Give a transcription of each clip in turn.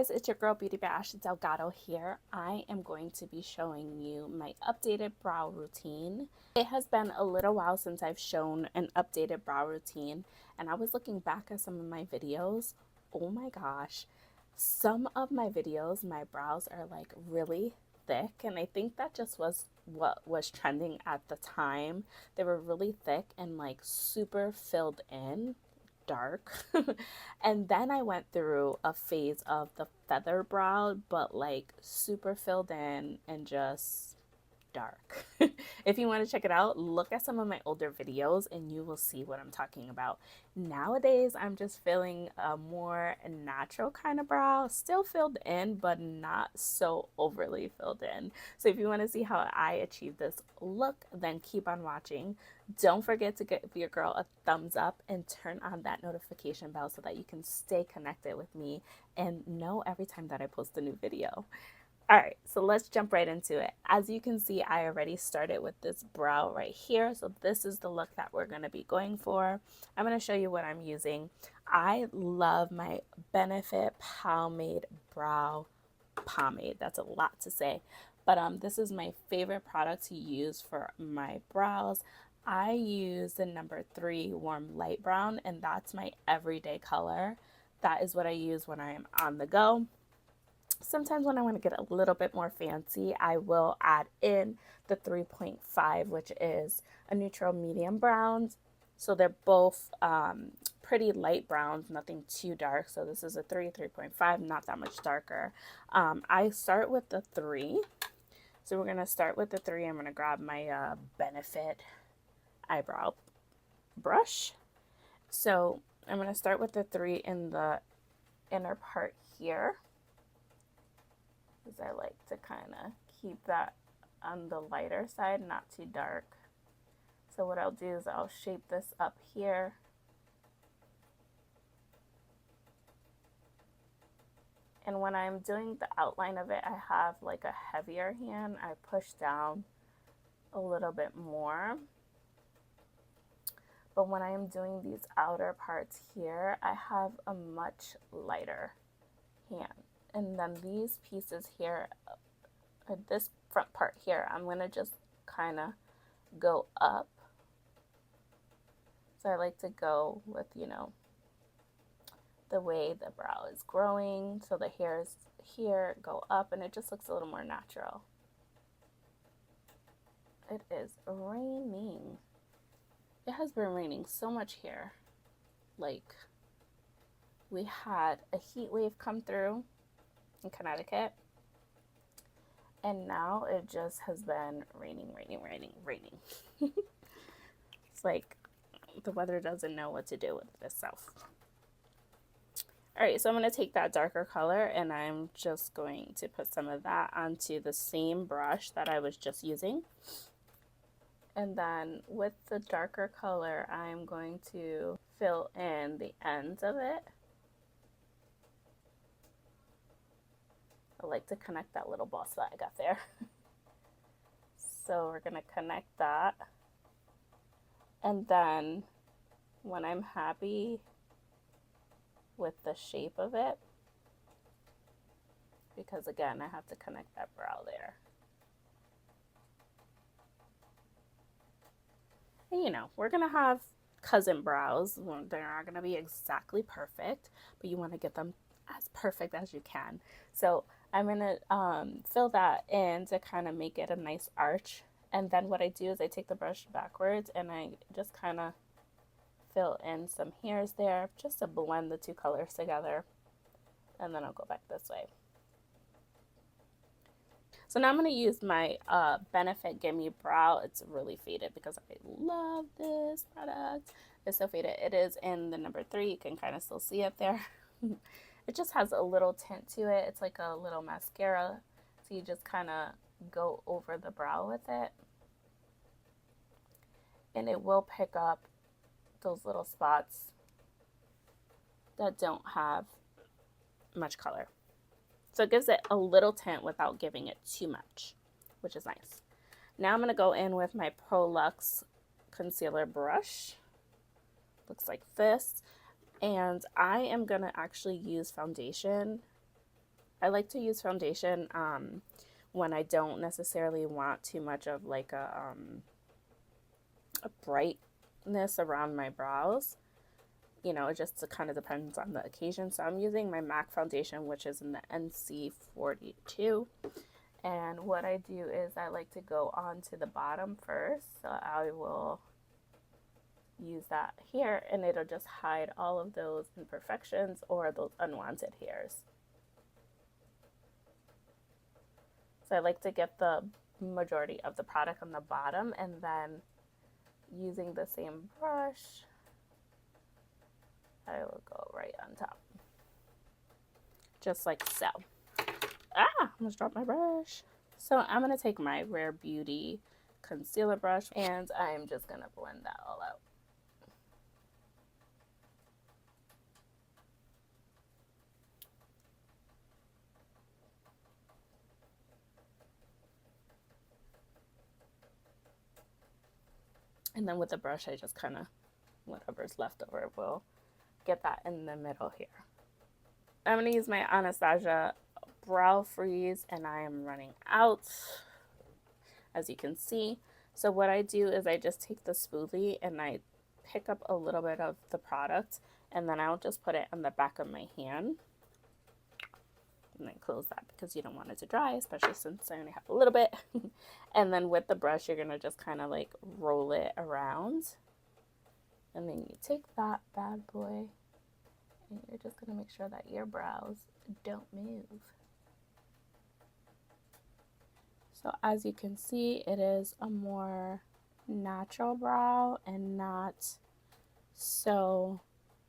guys, it's your girl Beauty Bash Delgado here. I am going to be showing you my updated brow routine. It has been a little while since I've shown an updated brow routine, and I was looking back at some of my videos. Oh my gosh, some of my videos, my brows are like really thick, and I think that just was what was trending at the time. They were really thick and like super filled in, dark. And then I went through a phase of the feather brow, but like super filled in and just dark. If you want to check it out, look at some of my older videos and you will see what I'm talking about. Nowadays, I'm just feeling a more natural kind of brow, still filled in, but not so overly filled in. So if you want to see how I achieve this look, then keep on watching. Don't forget to give your girl a thumbs up and turn on that notification bell so that you can stay connected with me and know every time that I post a new video. All right, so let's jump right into it. As you can see, I already started with this brow right here. So this is the look that we're going to be going for. I'm going to show you what I'm using. I love my Benefit Powmade Brow Pomade. That's a lot to say. But this is my favorite product to use for my brows. I use the number 3 warm light brown, and that's my everyday color. That is what I use when I am on the go. Sometimes when I want to get a little bit more fancy, I will add in the 3.5, which is a neutral medium brown. So they're both pretty light browns, nothing too dark. So this is a 3.5, not that much darker. I start with the 3. So we're going to start with the 3. I'm going to grab my Benefit eyebrow brush. So I'm going to start with the 3 in the inner part here, because I like to kind of keep that on the lighter side, not too dark. So what I'll do is I'll shape this up here. And when I'm doing the outline of it, I have like a heavier hand. I push down a little bit more. But when I am doing these outer parts here, I have a much lighter hand. And then these pieces here, this front part here, I'm going to just kind of go up. So I like to go with, you know, the way the brow is growing. So the hairs here go up and it just looks a little more natural. It is raining. It has been raining so much here. Like, we had a heat wave come through in Connecticut, and now it just has been raining. It's like the weather doesn't know what to do with itself. All right, so I'm going to take that darker color and I'm just going to put some of that onto the same brush that I was just using. And then with the darker color, I'm going to fill in the ends of it. I like to connect that little ball spot I got there. So we're going to connect that. And then when I'm happy with the shape of it, because again, I have to connect that brow there. And you know, we're going to have cousin brows. They're not going to be exactly perfect, but you want to get them as perfect as you can. So I'm going to fill that in to kind of make it a nice arch. And then what I do is I take the brush backwards and I just kind of fill in some hairs there just to blend the two colors together. And then I'll go back this way. So now I'm going to use my Benefit Gimme Brow. It's really faded because I love this product. It's so faded. It is in the number 3. You can kind of still see it there. It just has a little tint to it. It's like a little mascara. So you just kind of go over the brow with it. And it will pick up those little spots that don't have much color. So it gives it a little tint without giving it too much, which is nice. Now I'm going to go in with my Pro Luxe concealer brush. Looks like this. And I am going to actually use foundation I like to use foundation when I don't necessarily want too much of like a brightness around my brows. You know, it just kind of depends on the occasion. So I'm using my MAC foundation, which is in the NC42. And what I do is I like to go on to the bottom first. So I will use that here, and it'll just hide all of those imperfections or those unwanted hairs. So I like to get the majority of the product on the bottom, and then using the same brush, I will go right on top. Just like so. I almost dropped my brush. So I'm going to take my Rare Beauty concealer brush, and I'm just going to blend that all out. And then with the brush, I just kind of, whatever's left over, will get that in the middle here. I'm going to use my Anastasia Brow Freeze, and I am running out, as you can see. So what I do is I just take the spoolie and I pick up a little bit of the product, and then I'll just put it on the back of my hand. And then close that because you don't want it to dry, especially since I only have a little bit. And then with the brush, you're going to just kind of like roll it around. And then you take that bad boy and you're just going to make sure that your brows don't move. So as you can see, it is a more natural brow and not so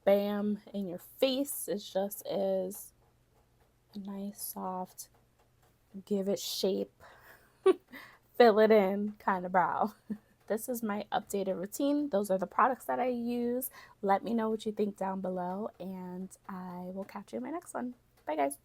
bam in your face. It just is a nice, soft, give it shape, fill it in kind of brow. This is my updated routine. Those are the products that I use. Let me know what you think down below, and I will catch you in my next one. Bye, guys.